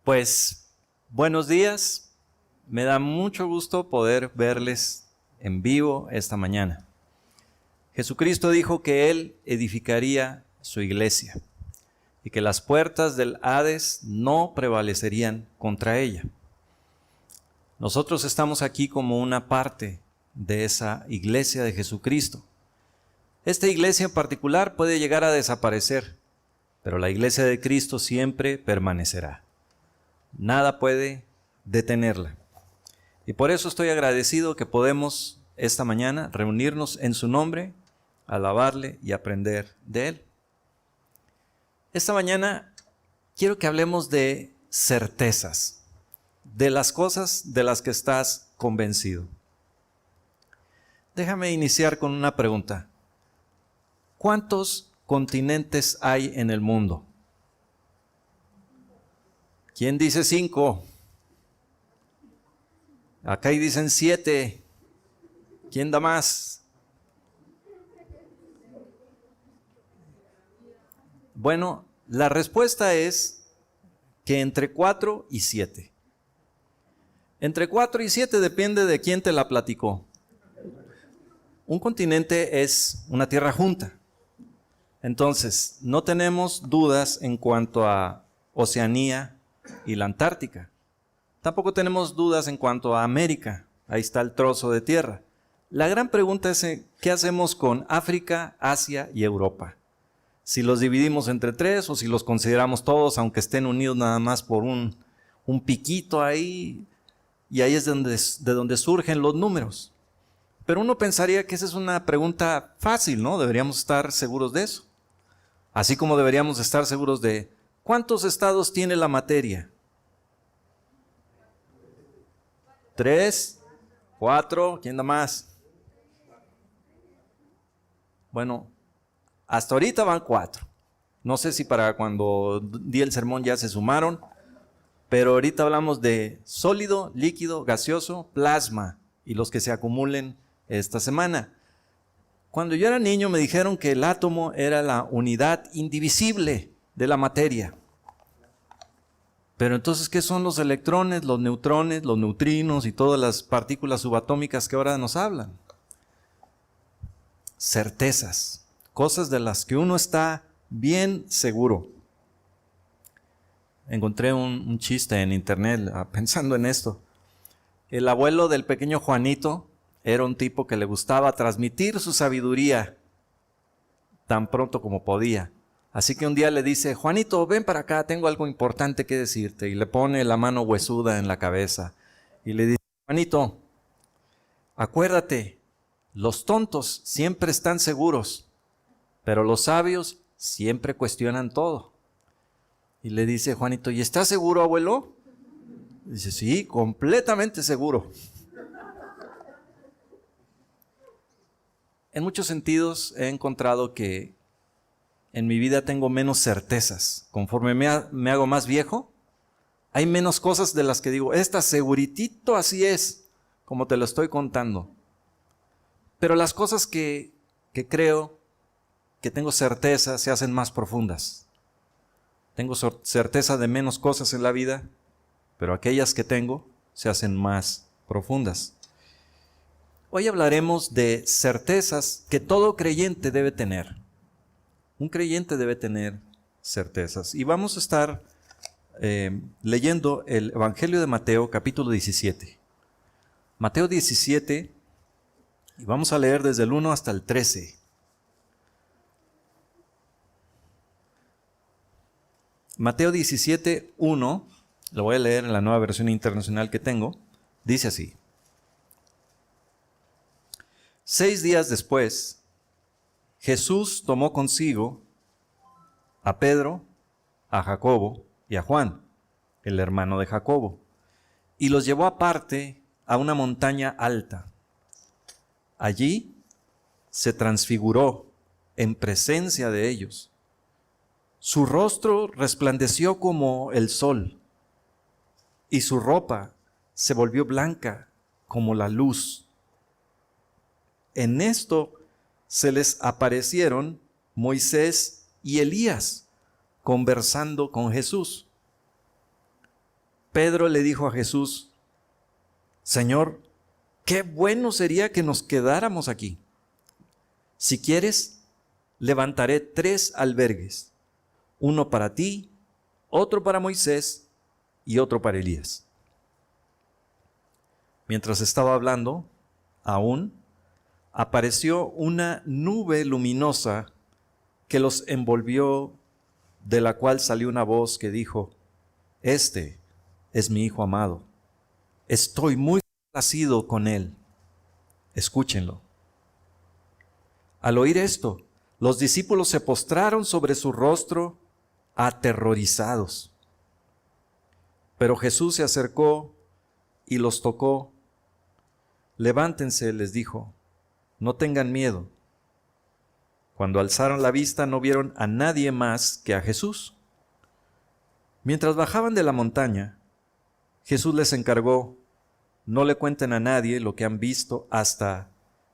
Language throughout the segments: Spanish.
Pues buenos días, me da mucho gusto poder verles en vivo esta mañana. Jesucristo dijo que Él edificaría su iglesia y que las puertas del Hades no prevalecerían contra ella. Nosotros estamos aquí como una parte de esa iglesia de Jesucristo. Esta iglesia en particular puede llegar a desaparecer, pero la iglesia de Cristo siempre permanecerá. Nada puede detenerla. Y por eso estoy agradecido que podemos esta mañana reunirnos en su nombre, alabarle y aprender de Él. Esta mañana quiero que hablemos de certezas, de las cosas de las que estás convencido. Déjame iniciar con una pregunta. ¿Cuántos continentes hay en el mundo? ¿Quién dice 5? Acá dicen 7. ¿Quién da más? Bueno, la respuesta es que entre 4 y 7. Entre 4 y 7 depende de quién te la platicó. Un continente es una tierra junta. Entonces, no tenemos dudas en cuanto a Oceanía y la Antártica. Tampoco tenemos dudas en cuanto a América. Ahí está el trozo de tierra. La gran pregunta es, ¿qué hacemos con África, Asia y Europa? Si los dividimos entre 3 o si los consideramos todos, aunque estén unidos nada más por un piquito ahí, y ahí es de donde surgen los números. Pero uno pensaría que esa es una pregunta fácil, ¿no? Deberíamos estar seguros de eso. Así como deberíamos estar seguros de ¿cuántos estados tiene la materia? 3, 4, ¿quién da más? Bueno, hasta ahorita van 4. No sé si para cuando di el sermón ya se sumaron, pero ahorita hablamos de sólido, líquido, gaseoso, plasma y los que se acumulen esta semana. Cuando yo era niño me dijeron que el átomo era la unidad indivisible de la materia. Pero entonces, ¿qué son los electrones, los neutrones, los neutrinos y todas las partículas subatómicas que ahora nos hablan? Certezas, cosas de las que uno está bien seguro. Encontré un chiste en internet pensando en esto. El abuelo del pequeño Juanito era un tipo que le gustaba transmitir su sabiduría tan pronto como podía. Así que un día le dice, Juanito, ven para acá, tengo algo importante que decirte. Y le pone la mano huesuda en la cabeza y le dice, Juanito, acuérdate, los tontos siempre están seguros, pero los sabios siempre cuestionan todo. Y le dice Juanito, ¿y estás seguro, abuelo? Dice, sí, completamente seguro. En muchos sentidos he encontrado que en mi vida tengo menos certezas. Conforme me hago más viejo, hay menos cosas de las que digo, esta seguritito así es, como te lo estoy contando. Pero las cosas que creo que tengo certeza se hacen más profundas. Tengo certeza de menos cosas en la vida, pero aquellas que tengo se hacen más profundas. Hoy hablaremos de certezas que todo creyente debe tener. Un creyente debe tener certezas. Y vamos a estar leyendo el Evangelio de Mateo, capítulo 17. Mateo 17, y vamos a leer desde el 1 hasta el 13. Mateo 17, 1, lo voy a leer en la nueva versión internacional que tengo, dice así. 6 días después, Jesús tomó consigo a Pedro, a Jacobo y a Juan, el hermano de Jacobo, y los llevó aparte a una montaña alta. Allí se transfiguró en presencia de ellos. Su rostro resplandeció como el sol, y su ropa se volvió blanca como la luz. En esto se les aparecieron Moisés y Elías conversando con Jesús. Pedro le dijo a Jesús: Señor, qué bueno sería que nos quedáramos aquí. Si quieres, levantaré 3 albergues, uno para ti, otro para Moisés y otro para Elías. Mientras estaba hablando, aún, apareció una nube luminosa que los envolvió, de la cual salió una voz que dijo: Este es mi Hijo amado. Estoy muy complacido con él. Escúchenlo. Al oír esto, los discípulos se postraron sobre su rostro, aterrorizados. Pero Jesús se acercó y los tocó. Levántense, les dijo, no tengan miedo. Cuando alzaron la vista no vieron a nadie más que a Jesús. Mientras bajaban de la montaña, Jesús les encargó: no le cuenten a nadie lo que han visto hasta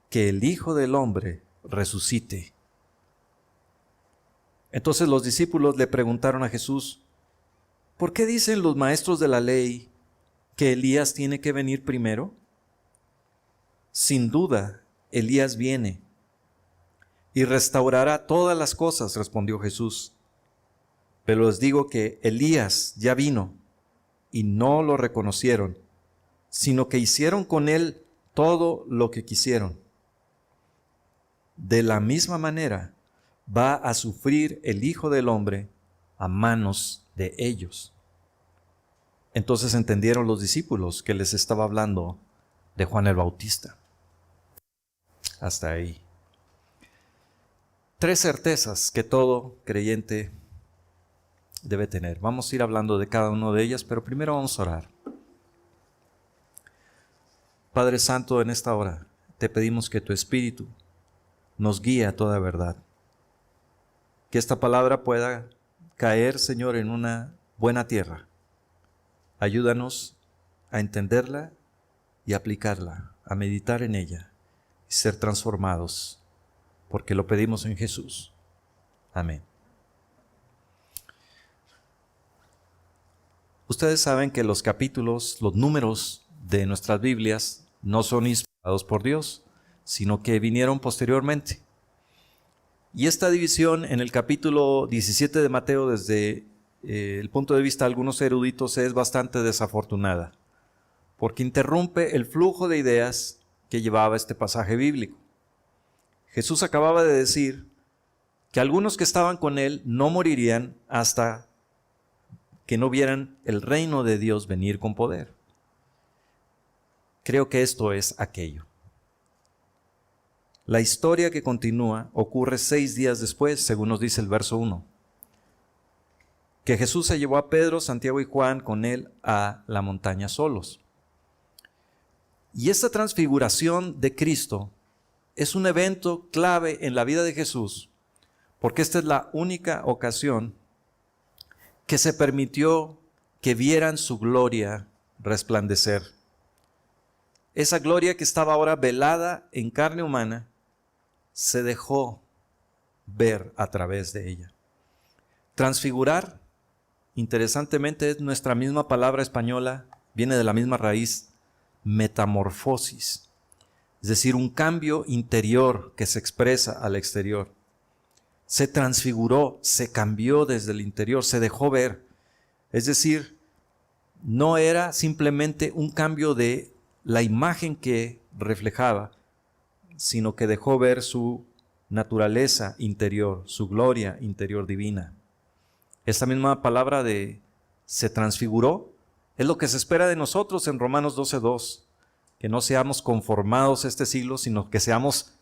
que el Hijo del Hombre resucite. Entonces los discípulos le preguntaron a Jesús: ¿por qué dicen los maestros de la ley que Elías tiene que venir primero? Sin duda, Elías viene y restaurará todas las cosas, respondió Jesús. Pero les digo que Elías ya vino y no lo reconocieron, sino que hicieron con él todo lo que quisieron. De la misma manera va a sufrir el Hijo del Hombre a manos de ellos. Entonces entendieron los discípulos que les estaba hablando de Juan el Bautista. Hasta ahí. 3 certezas que todo creyente debe tener. Vamos a ir hablando de cada una de ellas, pero primero vamos a orar. Padre Santo, en esta hora te pedimos que tu Espíritu nos guíe a toda verdad. Que esta palabra pueda caer, Señor, en una buena tierra. Ayúdanos a entenderla y aplicarla, a meditar en ella y ser transformados, porque lo pedimos en Jesús. Amén. Ustedes saben que los capítulos, los números de nuestras Biblias no son inspirados por Dios, sino que vinieron posteriormente. Y esta división en el capítulo 17 de Mateo, desde el punto de vista de algunos eruditos, es bastante desafortunada, porque interrumpe el flujo de ideas que llevaba este pasaje bíblico. Jesús acababa de decir que algunos que estaban con él no morirían hasta que no vieran el reino de Dios venir con poder. Creo que esto es aquello. La historia que continúa ocurre 6 días después, según nos dice el verso 1, que Jesús se llevó a Pedro, Santiago y Juan con él a la montaña solos. Y esta transfiguración de Cristo es un evento clave en la vida de Jesús, porque esta es la única ocasión que se permitió que vieran su gloria resplandecer. Esa gloria que estaba ahora velada en carne humana, se dejó ver a través de ella. Transfigurar, interesantemente, es nuestra misma palabra española, viene de la misma raíz, metamorfosis, es decir, un cambio interior que se expresa al exterior. Se transfiguró, se cambió desde el interior, se dejó ver. Es decir, no era simplemente un cambio de la imagen que reflejaba, sino que dejó ver su naturaleza interior, su gloria interior divina. Esta misma palabra de se transfiguró es lo que se espera de nosotros en Romanos 12:2, que no seamos conformados a este siglo, sino que seamos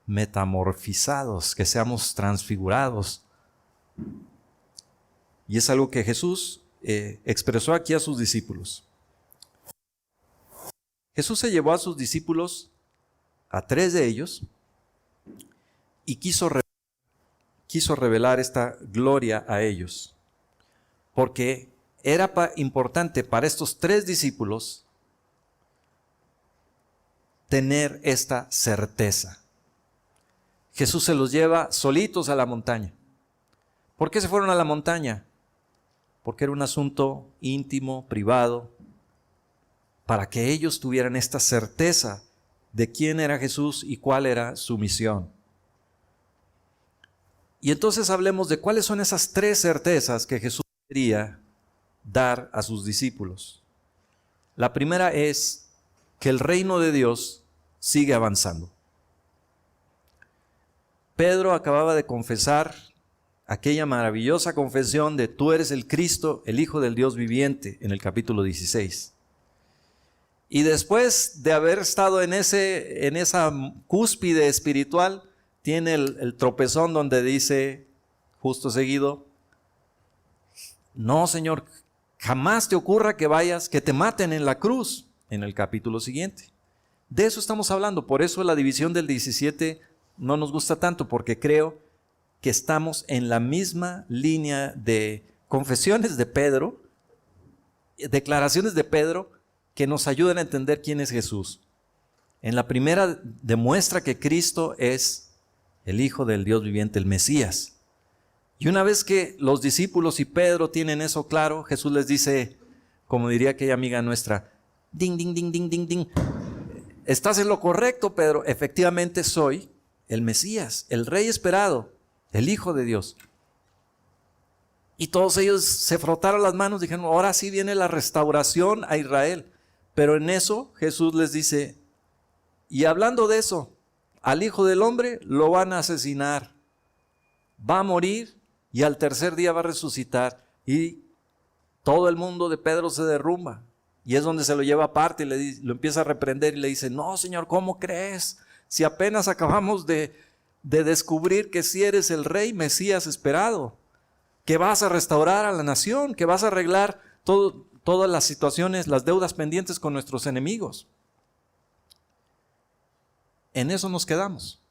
metamorfizados, que seamos transfigurados. Y es algo que Jesús expresó aquí a sus discípulos. Jesús se llevó a sus discípulos, a 3 de ellos, y quiso revelar esta gloria a ellos, porque era importante para estos 3 discípulos tener esta certeza. Jesús se los lleva solitos a la montaña. ¿Por qué se fueron a la montaña? porque era un asunto íntimo, privado, para que ellos tuvieran esta certeza de quién era Jesús y cuál era su misión. Y entonces hablemos de cuáles son esas tres certezas que Jesús quería dar a sus discípulos. La primera es que el reino de Dios sigue avanzando. Pedro acababa de confesar aquella maravillosa confesión de tú eres el Cristo, el Hijo del Dios viviente, en el capítulo 16. Y después de haber estado en esa cúspide espiritual, tiene el tropezón donde dice, justo seguido, no, Señor, jamás te ocurra que vayas, que te maten en la cruz, en el capítulo siguiente. De eso estamos hablando, por eso la división del 17 no nos gusta tanto, porque creo que estamos en la misma línea de confesiones de Pedro, declaraciones de Pedro, que nos ayudan a entender quién es Jesús. En la primera demuestra que Cristo es el Hijo del Dios viviente, el Mesías. Y una vez que los discípulos y Pedro tienen eso claro, Jesús les dice, como diría aquella amiga nuestra, ding, ding, ding, ding, ding, ding. Estás en lo correcto, Pedro. Efectivamente soy el Mesías, el Rey esperado, el Hijo de Dios. Y todos ellos se frotaron las manos y dijeron, ahora sí viene la restauración a Israel. Pero en eso Jesús les dice, y hablando de eso, al Hijo del Hombre lo van a asesinar, va a morir y al tercer día va a resucitar. Y todo el mundo de Pedro se derrumba. Y es donde se lo lleva aparte y lo empieza a reprender y le dice, no, Señor, ¿cómo crees? Si apenas acabamos de descubrir que si eres el Rey Mesías esperado, que vas a restaurar a la nación, que vas a arreglar todas las situaciones, las deudas pendientes con nuestros enemigos. En eso nos quedamos.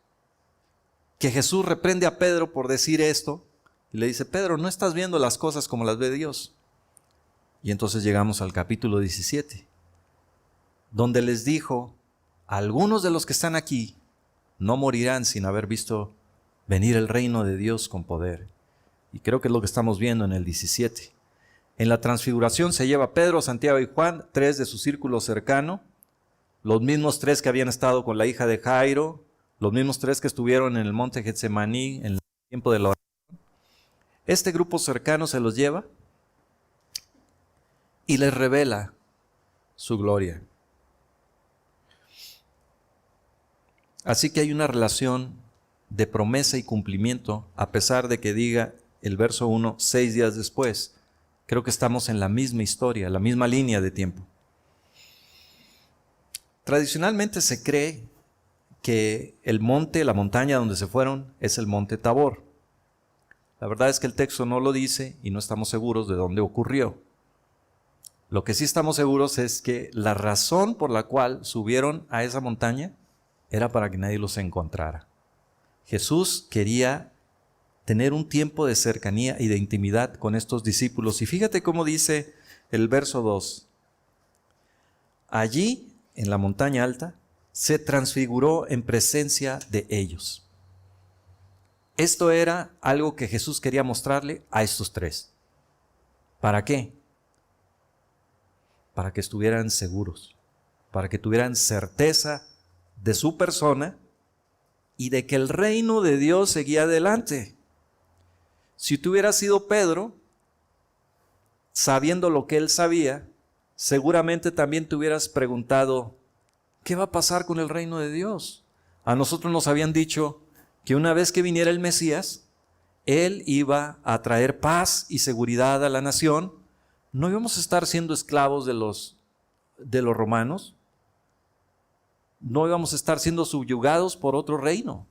Que Jesús reprende a Pedro por decir esto y le dice, Pedro, no estás viendo las cosas como las ve Dios. Y entonces llegamos al capítulo 17, donde les dijo, algunos de los que están aquí no morirán sin haber visto venir el reino de Dios con poder. Y creo que es lo que estamos viendo en el 17. En la transfiguración se lleva a Pedro, Santiago y Juan, 3 de su círculo cercano, los mismos 3 que habían estado con la hija de Jairo, los mismos 3 que estuvieron en el monte Getsemaní en el tiempo de la oración. Este grupo cercano se los lleva y les revela su gloria. Así que hay una relación de promesa y cumplimiento, a pesar de que diga el verso 1, 6 días después. Creo que estamos en la misma historia, la misma línea de tiempo. Tradicionalmente se cree que el monte, la montaña donde se fueron, es el monte Tabor. La verdad es que el texto no lo dice y no estamos seguros de dónde ocurrió. Lo que sí estamos seguros es que la razón por la cual subieron a esa montaña era para que nadie los encontrara. Jesús quería tener un tiempo de cercanía y de intimidad con estos discípulos. Y fíjate cómo dice el verso 2. Allí, en la montaña alta, se transfiguró en presencia de ellos. Esto era algo que Jesús quería mostrarle a estos 3. ¿Para qué? Para que estuvieran seguros, para que tuvieran certeza de su persona y de que el reino de Dios seguía adelante. Si tú hubieras sido Pedro, sabiendo lo que él sabía, seguramente también te hubieras preguntado, ¿qué va a pasar con el reino de Dios? A nosotros nos habían dicho que una vez que viniera el Mesías, él iba a traer paz y seguridad a la nación. No íbamos a estar siendo esclavos de los romanos. No íbamos a estar siendo subyugados por otro reino.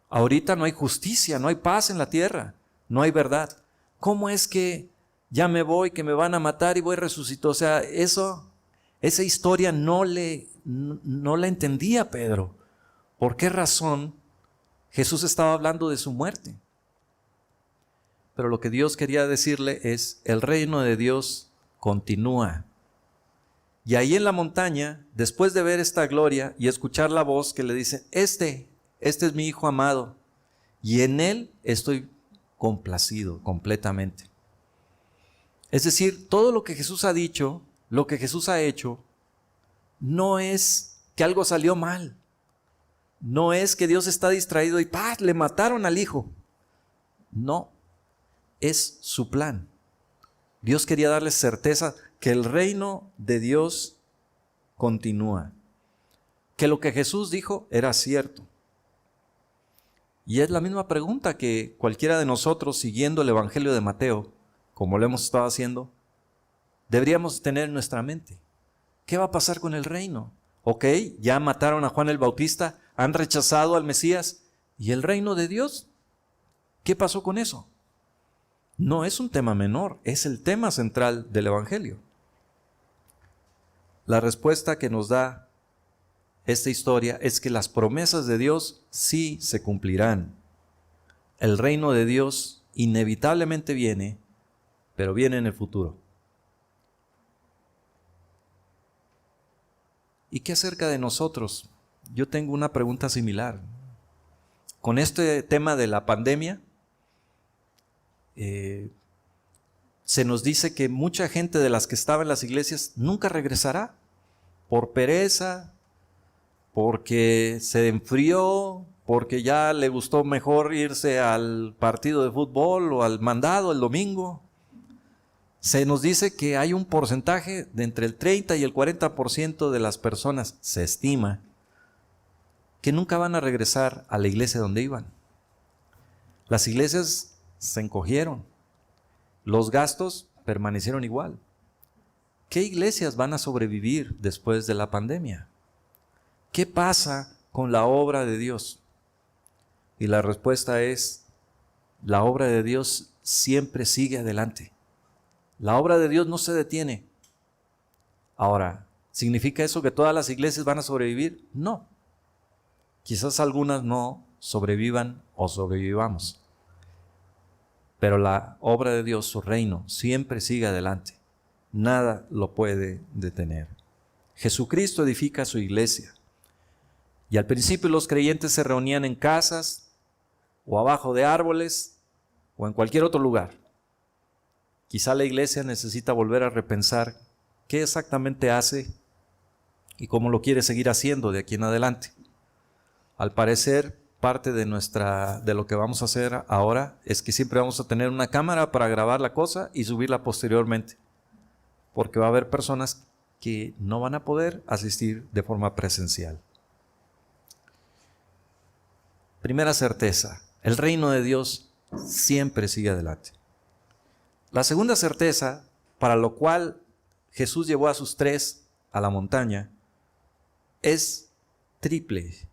Ahorita no hay justicia, no hay paz en la tierra, no hay verdad. ¿Cómo es que ya me voy, que me van a matar y voy a resucitar? O sea, esa historia no la entendía Pedro. ¿Por qué razón Jesús estaba hablando de su muerte? Pero lo que Dios quería decirle es, el reino de Dios continúa. Y ahí en la montaña, después de ver esta gloria y escuchar la voz que le dice, este es mi Hijo amado, y en él estoy complacido completamente. Es decir, todo lo que Jesús ha dicho, lo que Jesús ha hecho, no es que algo salió mal. No es que Dios está distraído y ¡paz! Le mataron al hijo. No, es su plan. Dios quería darles certeza que el reino de Dios continúa, que lo que Jesús dijo era cierto. Y es la misma pregunta que cualquiera de nosotros, siguiendo el Evangelio de Mateo, como lo hemos estado haciendo, deberíamos tener en nuestra mente. ¿Qué va a pasar con el reino? Ok, ya mataron a Juan el Bautista, han rechazado al Mesías, ¿y el reino de Dios? ¿Qué pasó con eso? No es un tema menor, es el tema central del Evangelio. La respuesta que nos da esta historia es que las promesas de Dios sí se cumplirán. El reino de Dios inevitablemente viene, pero viene en el futuro. ¿Y qué acerca de nosotros? Yo tengo una pregunta similar. Con este tema de la pandemia, se nos dice que mucha gente de las que estaba en las iglesias nunca regresará por pereza, porque se enfrió, porque ya le gustó mejor irse al partido de fútbol o al mandado el domingo. Se nos dice que hay un porcentaje de entre el 30 y el 40% de las personas, se estima, que nunca van a regresar a la iglesia donde iban. Las iglesias se encogieron, los gastos permanecieron igual. ¿Qué iglesias van a sobrevivir después de la pandemia? ¿Qué pasa con la obra de Dios? Y la respuesta es, la obra de Dios siempre sigue adelante. La obra de Dios no se detiene. Ahora, ¿significa eso que todas las iglesias van a sobrevivir? No. Quizás algunas no sobrevivan o sobrevivamos. Pero la obra de Dios, su reino, siempre sigue adelante. Nada lo puede detener. Jesucristo edifica su iglesia. Y al principio los creyentes se reunían en casas, o abajo de árboles, o en cualquier otro lugar. Quizá la iglesia necesita volver a repensar qué exactamente hace y cómo lo quiere seguir haciendo de aquí en adelante. Al parecer, parte de lo que vamos a hacer ahora es que siempre vamos a tener una cámara para grabar la cosa y subirla posteriormente, porque va a haber personas que no van a poder asistir de forma presencial. Primera certeza, el reino de Dios siempre sigue adelante. La segunda certeza, para lo cual Jesús llevó a sus 3 a la montaña, es triple,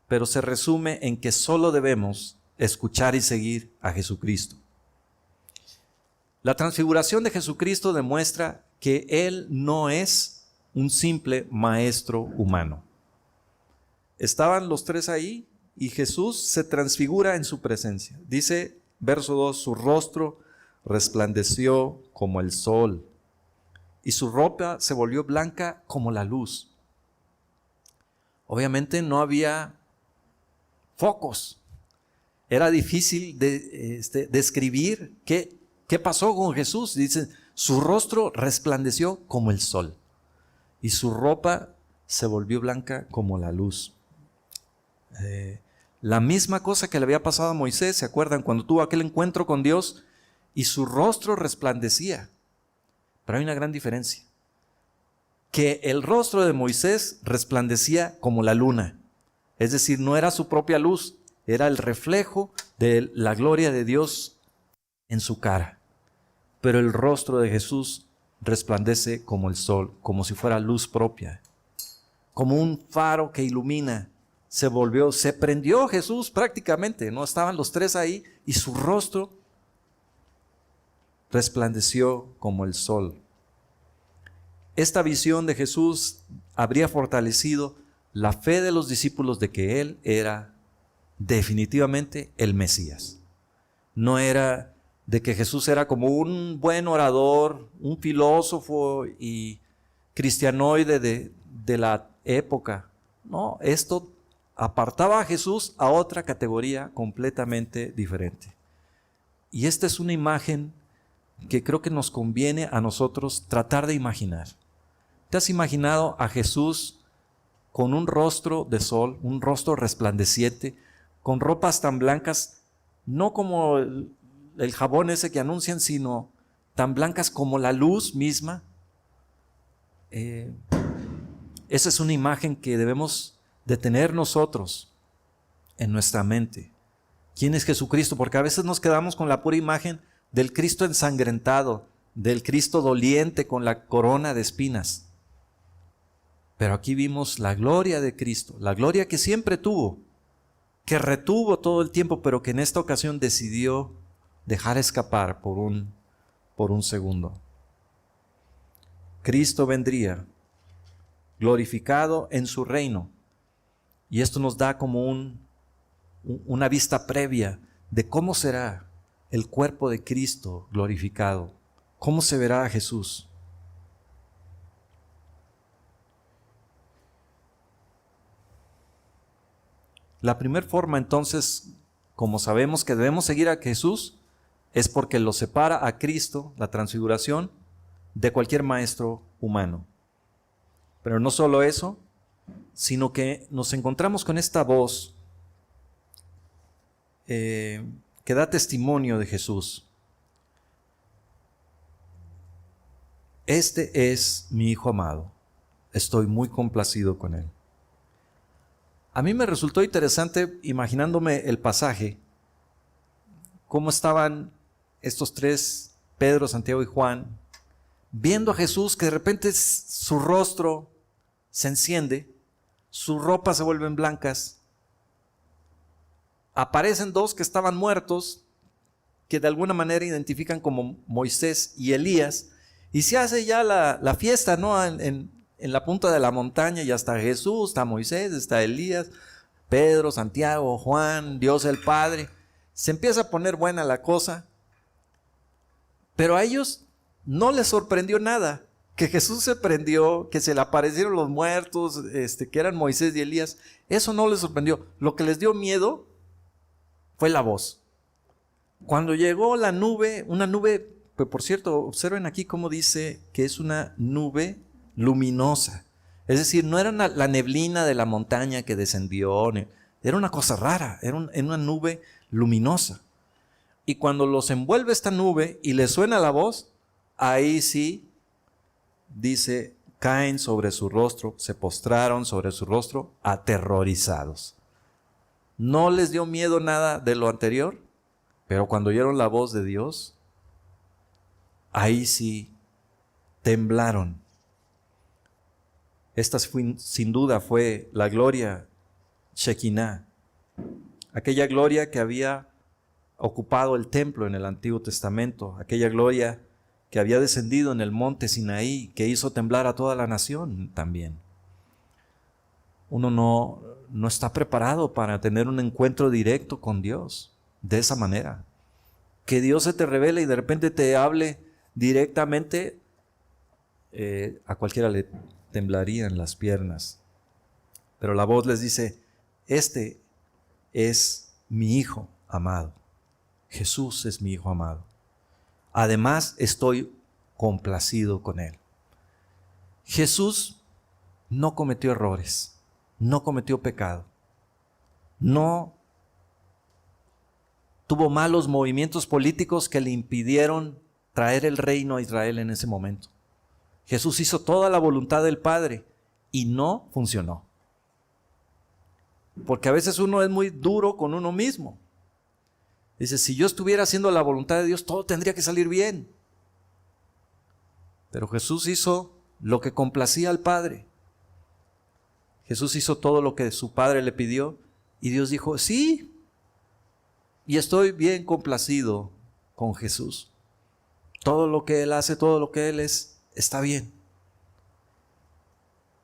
pero se resume en que solo debemos escuchar y seguir a Jesucristo. La transfiguración de Jesucristo demuestra que Él no es un simple maestro humano. Estaban los 3 ahí y Jesús se transfigura en su presencia. Dice, verso 2, su rostro resplandeció como el sol y su ropa se volvió blanca como la luz. Obviamente no había focos. Era difícil de describir qué pasó con Jesús. Dice, su rostro resplandeció como el sol y su ropa se volvió blanca como la luz. La misma cosa que le había pasado a Moisés, ¿se acuerdan? Cuando tuvo aquel encuentro con Dios y su rostro resplandecía. Pero hay una gran diferencia. Que el rostro de Moisés resplandecía como la luna. Es decir, no era su propia luz, era el reflejo de la gloria de Dios en su cara. Pero el rostro de Jesús resplandece como el sol, como si fuera luz propia. Como un faro que ilumina. Se prendió Jesús prácticamente, ¿no? Estaban los 3 ahí y su rostro resplandeció como el sol. Esta visión de Jesús habría fortalecido la fe de los discípulos de que Él era definitivamente el Mesías. No era de que Jesús era como un buen orador, un filósofo y cristianoide de la época. No, esto apartaba a Jesús a otra categoría completamente diferente. Y esta es una imagen que creo que nos conviene a nosotros tratar de imaginar. ¿Te has imaginado a Jesús con un rostro de sol, un rostro resplandeciente, con ropas tan blancas, no como el jabón ese que anuncian, sino tan blancas como la luz misma? Esa es una imagen que debemos de tener nosotros en nuestra mente. ¿Quién es Jesucristo? Porque a veces nos quedamos con la pura imagen del Cristo ensangrentado, del Cristo doliente con la corona de espinas. Pero aquí vimos la gloria de Cristo, la gloria que siempre tuvo, que retuvo todo el tiempo, pero que en esta ocasión decidió dejar escapar por un segundo. Cristo vendría glorificado en su reino, y esto nos da como una vista previa de cómo será el cuerpo de Cristo glorificado, cómo se verá a Jesús. La primera forma entonces, como sabemos que debemos seguir a Jesús, es porque lo separa a Cristo, la transfiguración, de cualquier maestro humano. Pero no solo eso, sino que nos encontramos con esta voz que da testimonio de Jesús. Este es mi Hijo amado, estoy muy complacido con él. A mí me resultó interesante, imaginándome el pasaje, cómo estaban estos tres, Pedro, Santiago y Juan, viendo a Jesús, que de repente su rostro se enciende, sus ropas se vuelven blancas, aparecen dos que estaban muertos, que de alguna manera identifican como Moisés y Elías, y se hace ya la fiesta, ¿no? En la punta de la montaña, y hasta Jesús, está Moisés, está Elías, Pedro, Santiago, Juan, Dios el Padre. Se empieza a poner buena la cosa, pero a ellos no les sorprendió nada. Que Jesús se prendió, que se le aparecieron los muertos, que eran Moisés y Elías, eso no les sorprendió. Lo que les dio miedo fue la voz. Cuando llegó la nube, una nube, pues por cierto, observen aquí cómo dice que es una nube luminosa. Es decir, no era la neblina de la montaña que descendió, era una cosa rara, era una nube luminosa. Y cuando los envuelve esta nube y les suena la voz, ahí sí, dice, caen sobre su rostro, se postraron sobre su rostro, aterrorizados. No les dio miedo nada de lo anterior, pero cuando oyeron la voz de Dios, ahí sí temblaron. Esta sin duda fue la gloria Shekinah, aquella gloria que había ocupado el templo en el Antiguo Testamento, aquella gloria que había descendido en el monte Sinaí, que hizo temblar a toda la nación también. Uno no está preparado para tener un encuentro directo con Dios de esa manera. Que Dios se te revele y de repente te hable directamente, a cualquiera le temblarían las piernas. Pero la voz les dice, este es mi Hijo amado. Jesús es mi Hijo amado. Además, estoy complacido con él. Jesús no cometió errores, no cometió pecado, no tuvo malos movimientos políticos que le impidieron traer el reino a Israel en ese momento. Jesús hizo toda la voluntad del Padre y no funcionó. Porque a veces uno es muy duro con uno mismo. Dice, si yo estuviera haciendo la voluntad de Dios, todo tendría que salir bien. Pero Jesús hizo lo que complacía al Padre. Jesús hizo todo lo que su Padre le pidió y Dios dijo, sí, y estoy bien complacido con Jesús. Todo lo que Él hace, todo lo que Él es, está bien.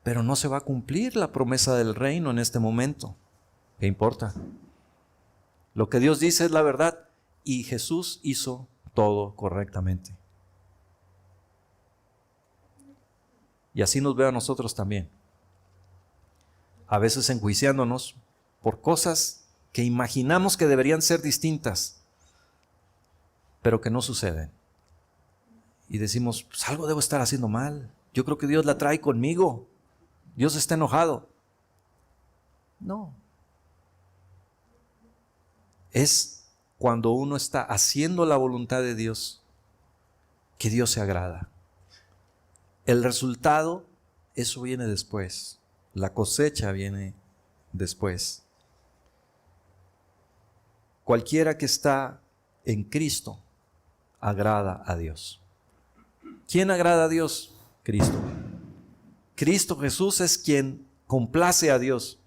Pero no se va a cumplir la promesa del reino en este momento. ¿Qué importa? Lo que Dios dice es la verdad y Jesús hizo todo correctamente. Y así nos ve a nosotros también. A veces enjuiciándonos por cosas que imaginamos que deberían ser distintas, pero que no suceden. y decimos, pues algo debo estar haciendo mal. Yo creo que Dios la trae conmigo. Dios está enojado. No. Es cuando uno está haciendo la voluntad de Dios que Dios se agrada. El resultado, eso viene después. La cosecha viene después. Cualquiera que está en Cristo agrada a Dios. ¿Quién agrada a Dios? Cristo. Cristo Jesús es quien complace a Dios.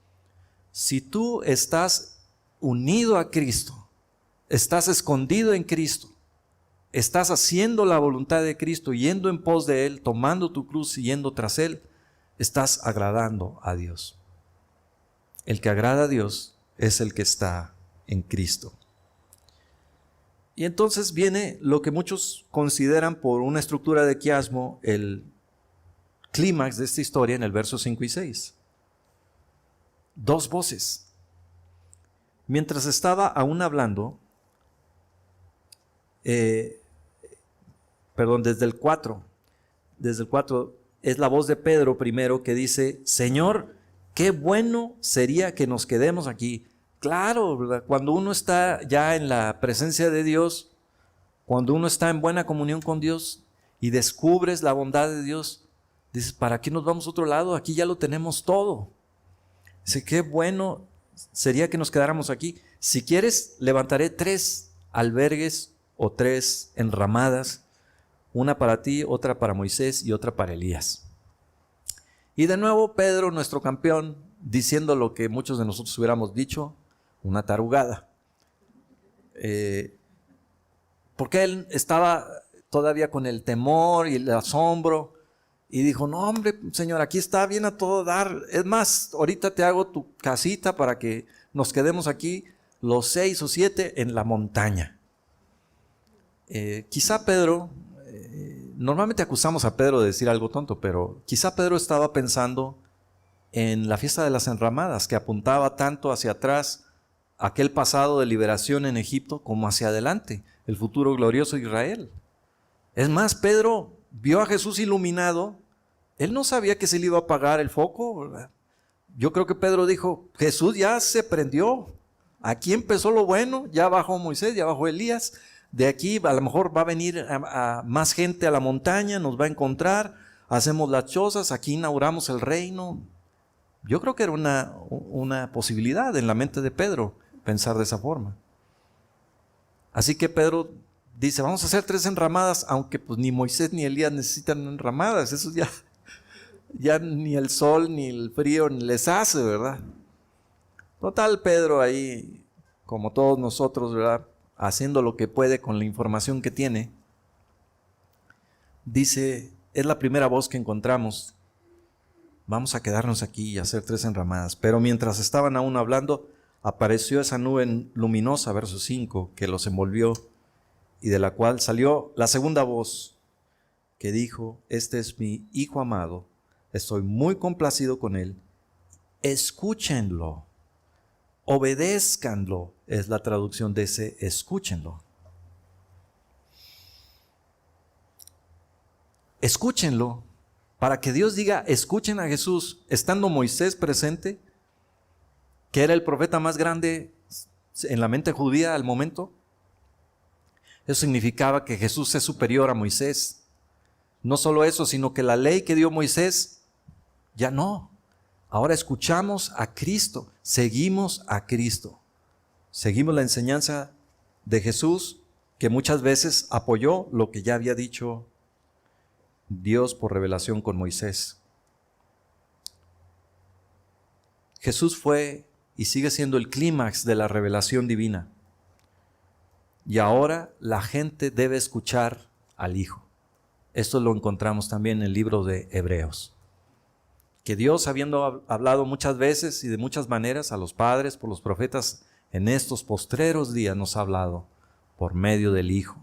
Si tú estás unido a Cristo, estás escondido en Cristo, estás haciendo la voluntad de Cristo, yendo en pos de Él, tomando tu cruz y yendo tras Él, estás agradando a Dios. El que agrada a Dios es el que está en Cristo. Y entonces viene lo que muchos consideran por una estructura de quiasmo el clímax de esta historia en el verso 5 y 6. Dos voces. Mientras estaba aún hablando, desde el 4 es la voz de Pedro primero que dice, Señor, qué bueno sería que nos quedemos aquí. Claro, ¿verdad? Cuando uno está ya en la presencia de Dios, cuando uno está en buena comunión con Dios y descubres la bondad de Dios, dices, ¿para qué nos vamos a otro lado? Aquí ya lo tenemos todo. Dice, qué bueno sería que nos quedáramos aquí. Si quieres, levantaré 3 albergues o 3 enramadas, una para ti, otra para Moisés y otra para Elías. Y de nuevo Pedro, nuestro campeón, diciendo lo que muchos de nosotros hubiéramos dicho, una tarugada. Porque él estaba todavía con el temor y el asombro y dijo, no hombre, Señor, aquí está bien a todo dar. Es más, ahorita te hago tu casita para que nos quedemos aquí los 6 o 7 en la montaña. Quizá Pedro, normalmente acusamos a Pedro de decir algo tonto, pero quizá Pedro estaba pensando en la fiesta de las enramadas, que apuntaba tanto hacia atrás, aquel pasado de liberación en Egipto, como hacia adelante, el futuro glorioso de Israel. Es más, Pedro vio a Jesús iluminado, él no sabía que se le iba a apagar el foco, ¿verdad? Yo creo que Pedro dijo, Jesús ya se prendió, aquí empezó lo bueno, ya bajó Moisés, ya bajó Elías, de aquí a lo mejor va a venir a más gente a la montaña, nos va a encontrar, hacemos las chozas, aquí inauguramos el reino. Yo creo que era una posibilidad en la mente de Pedro pensar de esa forma. Así que Pedro dice, vamos a hacer 3 enramadas, aunque pues ni Moisés ni Elías necesitan enramadas, eso ya ni el sol ni el frío ni les hace, ¿verdad? Total, Pedro ahí, como todos nosotros, ¿verdad?, haciendo lo que puede con la información que tiene, dice, es la primera voz que encontramos, vamos a quedarnos aquí y hacer 3 enramadas. Pero mientras estaban aún hablando, apareció esa nube luminosa, verso 5, que los envolvió y de la cual salió la segunda voz que dijo, este es mi Hijo amado, estoy muy complacido con él, escúchenlo, obedézcanlo, es la traducción de ese escúchenlo. Escúchenlo, para que Dios diga, escuchen a Jesús, estando Moisés presente, que era el profeta más grande en la mente judía al momento. Eso significaba que Jesús es superior a Moisés. No solo eso, sino que la ley que dio Moisés, ya no. Ahora escuchamos a Cristo, seguimos a Cristo. Seguimos la enseñanza de Jesús, que muchas veces apoyó lo que ya había dicho Dios por revelación con Moisés. Jesús fue y sigue siendo el clímax de la revelación divina. Y ahora la gente debe escuchar al Hijo. Esto lo encontramos también en el libro de Hebreos. Que Dios, habiendo hablado muchas veces y de muchas maneras a los padres por los profetas, en estos postreros días nos ha hablado por medio del Hijo.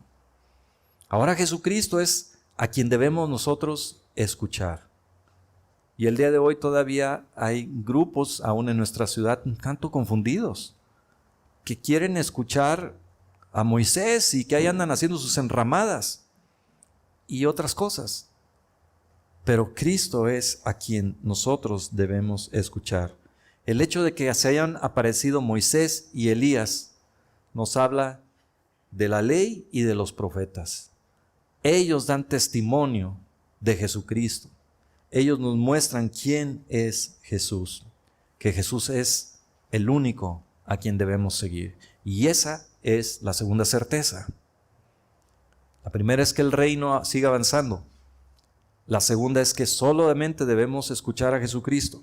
Ahora Jesucristo es a quien debemos nosotros escuchar. Y el día de hoy todavía hay grupos aún en nuestra ciudad un tanto confundidos, que quieren escuchar a Moisés y que ahí andan haciendo sus enramadas. y otras cosas. Pero Cristo es a quien nosotros debemos escuchar. El hecho de que se hayan aparecido Moisés y Elías nos habla de la ley y de los profetas. Ellos dan testimonio de Jesucristo. Ellos nos muestran quién es Jesús, que Jesús es el único a quien debemos seguir. Y esa es la segunda certeza. La primera es que el reino sigue avanzando. La segunda es que solamente debemos escuchar a Jesucristo.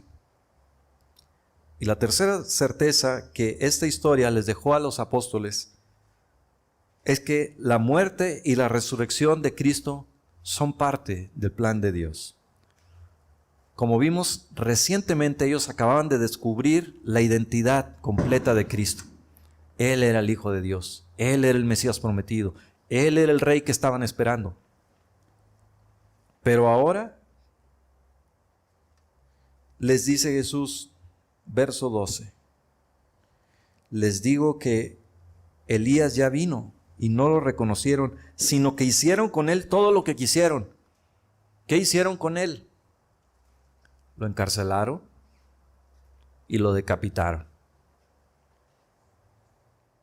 Y la tercera certeza que esta historia les dejó a los apóstoles es que la muerte y la resurrección de Cristo son parte del plan de Dios. Como vimos recientemente, ellos acababan de descubrir la identidad completa de Cristo. Él era el Hijo de Dios, Él era el Mesías prometido, Él era el Rey que estaban esperando. Pero ahora les dice Jesús, verso 12, les digo que Elías ya vino y no lo reconocieron, sino que hicieron con él todo lo que quisieron. ¿Qué hicieron con él? Lo encarcelaron y lo decapitaron.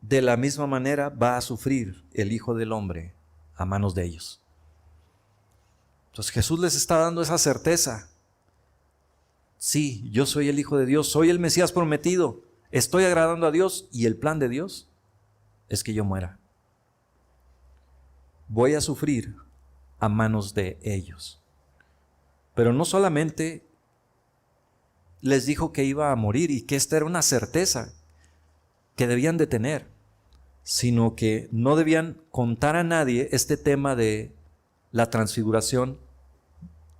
De la misma manera va a sufrir el Hijo del Hombre a manos de ellos. Entonces Jesús les está dando esa certeza. Sí, yo soy el Hijo de Dios, soy el Mesías prometido, estoy agradando a Dios y el plan de Dios es que yo muera. Voy a sufrir a manos de ellos. Pero no solamente les dijo que iba a morir y que esta era una certeza que debían de tener, sino que no debían contar a nadie este tema de la transfiguración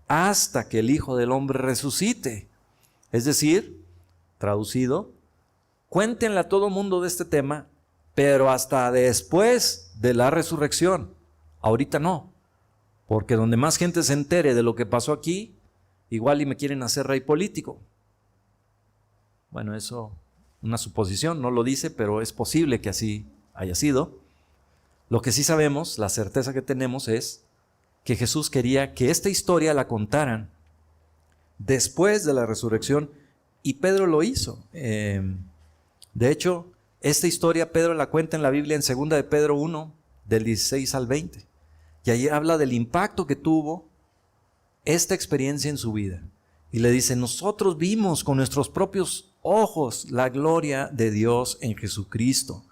hasta que el Hijo del Hombre resucite. Es decir, traducido, cuéntenle a todo mundo de este tema, pero hasta después de la resurrección. Ahorita no, porque donde más gente se entere de lo que pasó aquí, igual y me quieren hacer rey político. Bueno, eso una suposición, no lo dice, pero es posible que así haya sido. Lo que sí sabemos, la certeza que tenemos es que Jesús quería que esta historia la contaran después de la resurrección y Pedro lo hizo. De hecho, esta historia Pedro la cuenta en la Biblia en 2 de Pedro 1, del 16 al 20. Y ahí habla del impacto que tuvo esta experiencia en su vida. Y le dice, nosotros vimos con nuestros propios ojos la gloria de Dios en Jesucristo.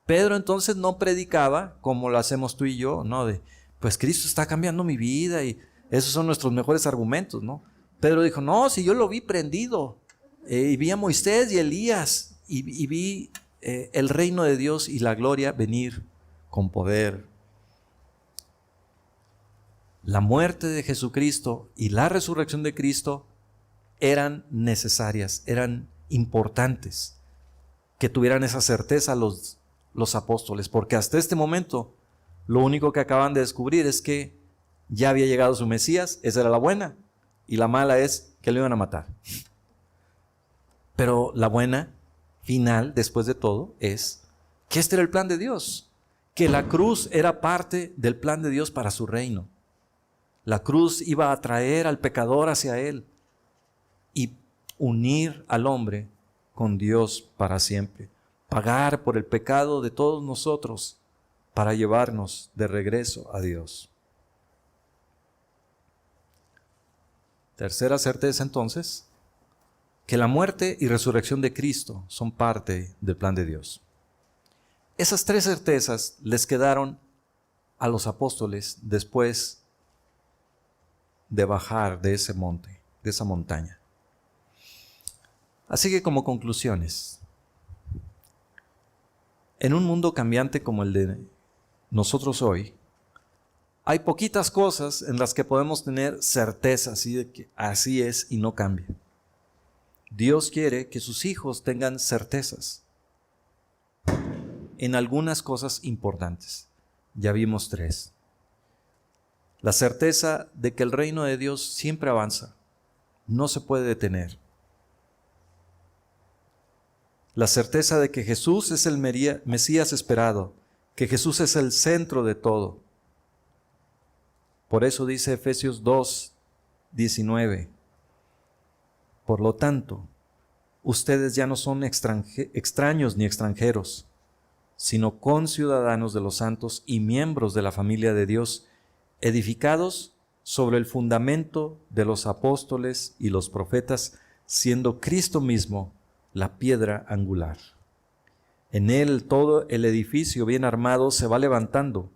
Pedro entonces no predicaba como lo hacemos tú y yo, ¿no? Pues Cristo está cambiando mi vida y esos son nuestros mejores argumentos, ¿no? Pedro dijo, no, si yo lo vi prendido, y vi a Moisés y Elías, y vi el reino de Dios y la gloria venir con poder. La muerte de Jesucristo y la resurrección de Cristo eran necesarias, eran importantes que tuvieran esa certeza los apóstoles, porque hasta este momento lo único que acaban de descubrir es que ya había llegado su Mesías, esa era la buena, y la mala es que lo iban a matar. Pero la buena final, después de todo, es que este era el plan de Dios, que la cruz era parte del plan de Dios para su reino. La cruz iba a traer al pecador hacia Él y unir al hombre con Dios para siempre. Pagar por el pecado de todos nosotros para llevarnos de regreso a Dios. Tercera certeza entonces, que la muerte y resurrección de Cristo son parte del plan de Dios. Esas tres certezas les quedaron a los apóstoles después de bajar de ese monte, de esa montaña. Así que como conclusiones, en un mundo cambiante como el de nosotros hoy, hay poquitas cosas en las que podemos tener certeza así de que así es y no cambia. Dios quiere que sus hijos tengan certezas en algunas cosas importantes. Ya vimos tres. La certeza de que el reino de Dios siempre avanza, no se puede detener. La certeza de que Jesús es el Mesías esperado, que Jesús es el centro de todo. Por eso dice Efesios 2:19. Por lo tanto, ustedes ya no son extraños ni extranjeros, sino conciudadanos de los santos y miembros de la familia de Dios, edificados sobre el fundamento de los apóstoles y los profetas, siendo Cristo mismo la piedra angular. En él todo el edificio bien armado se va levantando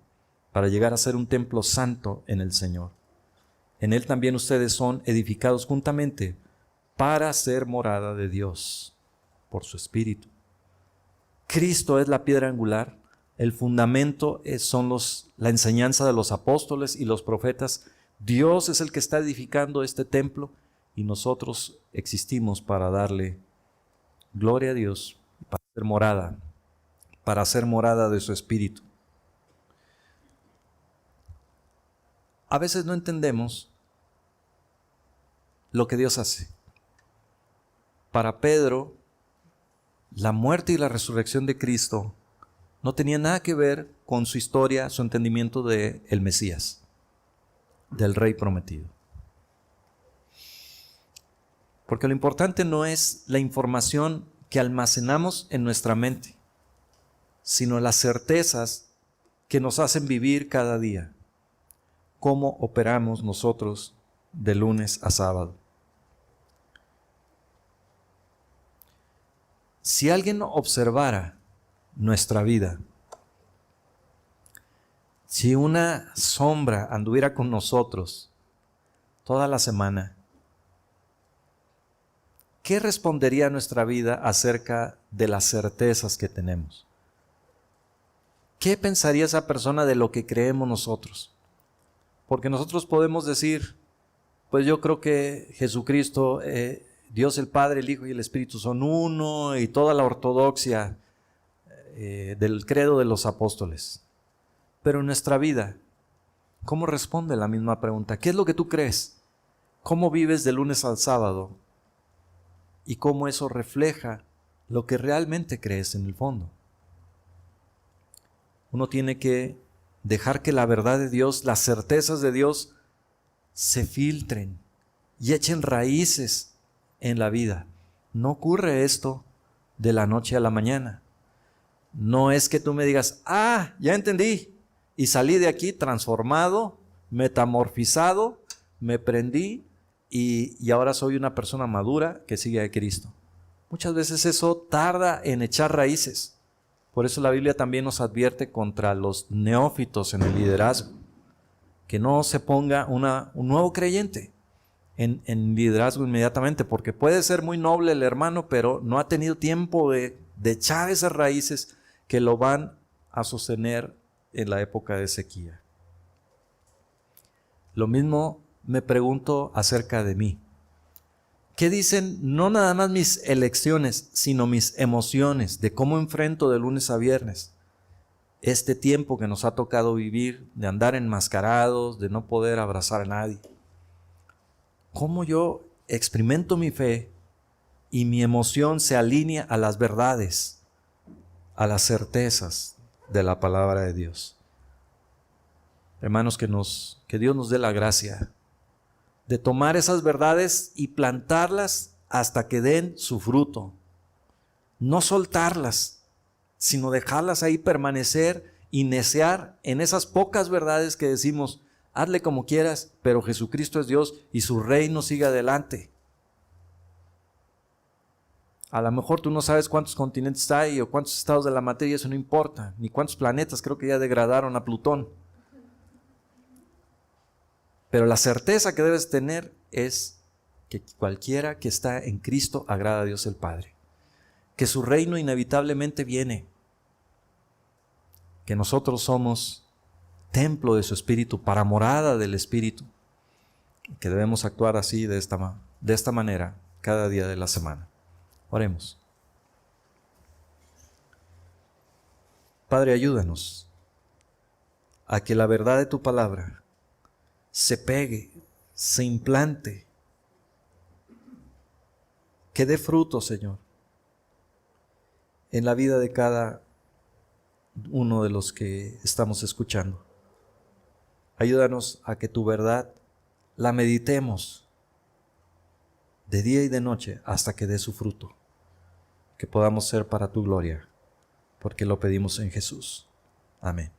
para llegar a ser un templo santo en el Señor. En él también ustedes son edificados juntamente para ser morada de Dios por su Espíritu. Cristo es la piedra angular, el fundamento son la enseñanza de los apóstoles y los profetas. Dios es el que está edificando este templo y nosotros existimos para darle gloria a Dios, para ser morada de su Espíritu. A veces no entendemos lo que Dios hace. Para Pedro, la muerte y la resurrección de Cristo no tenía nada que ver con su historia, su entendimiento del Mesías, del Rey prometido. Porque lo importante no es la información que almacenamos en nuestra mente, sino las certezas que nos hacen vivir cada día. Cómo operamos nosotros de lunes a sábado. Si alguien observara nuestra vida, si una sombra anduviera con nosotros toda la semana, ¿qué respondería a nuestra vida acerca de las certezas que tenemos? ¿Qué pensaría esa persona de lo que creemos nosotros? Porque nosotros podemos decir, pues yo creo que Jesucristo, Dios el Padre, el Hijo y el Espíritu son uno, y toda la ortodoxia del credo de los apóstoles. Pero en nuestra vida, ¿cómo responde la misma pregunta? ¿Qué es lo que tú crees? ¿Cómo vives de lunes al sábado? Y cómo eso refleja lo que realmente crees en el fondo. Uno tiene que dejar que la verdad de Dios, las certezas de Dios, se filtren y echen raíces en la vida. No ocurre esto de la noche a la mañana. No es que tú me digas, ya entendí, y salí de aquí transformado, metamorfizado, me prendí y ahora soy una persona madura que sigue a Cristo. Muchas veces eso tarda en echar raíces. Por eso la Biblia también nos advierte contra los neófitos en el liderazgo, que no se ponga un nuevo creyente en liderazgo inmediatamente, porque puede ser muy noble el hermano, pero no ha tenido tiempo de echar esas raíces que lo van a sostener en la época de sequía. Lo mismo me pregunto acerca de mí. ¿Qué dicen no nada más mis elecciones, sino mis emociones, de cómo enfrento de lunes a viernes este tiempo que nos ha tocado vivir, de andar enmascarados, de no poder abrazar a nadie? ¿Cómo yo experimento mi fe y mi emoción se alinea a las verdades, a las certezas de la palabra de Dios? Hermanos, que Dios nos dé la gracia de tomar esas verdades y plantarlas hasta que den su fruto. No soltarlas, sino dejarlas ahí permanecer y necear en esas pocas verdades que decimos, hazle como quieras, pero Jesucristo es Dios y su reino sigue adelante. A lo mejor tú no sabes cuántos continentes hay o cuántos estados de la materia, eso no importa, ni cuántos planetas, creo que ya degradaron a Plutón. Pero la certeza que debes tener es que cualquiera que está en Cristo agrada a Dios el Padre, que su reino inevitablemente viene, que nosotros somos templo de su Espíritu, para morada del Espíritu, que debemos actuar así, de esta manera, cada día de la semana. Oremos. Padre, ayúdanos a que la verdad de tu palabra se pegue, se implante, que dé fruto, Señor, en la vida de cada uno de los que estamos escuchando. Ayúdanos a que tu verdad la meditemos de día y de noche hasta que dé su fruto, que podamos ser para tu gloria, porque lo pedimos en Jesús. Amén.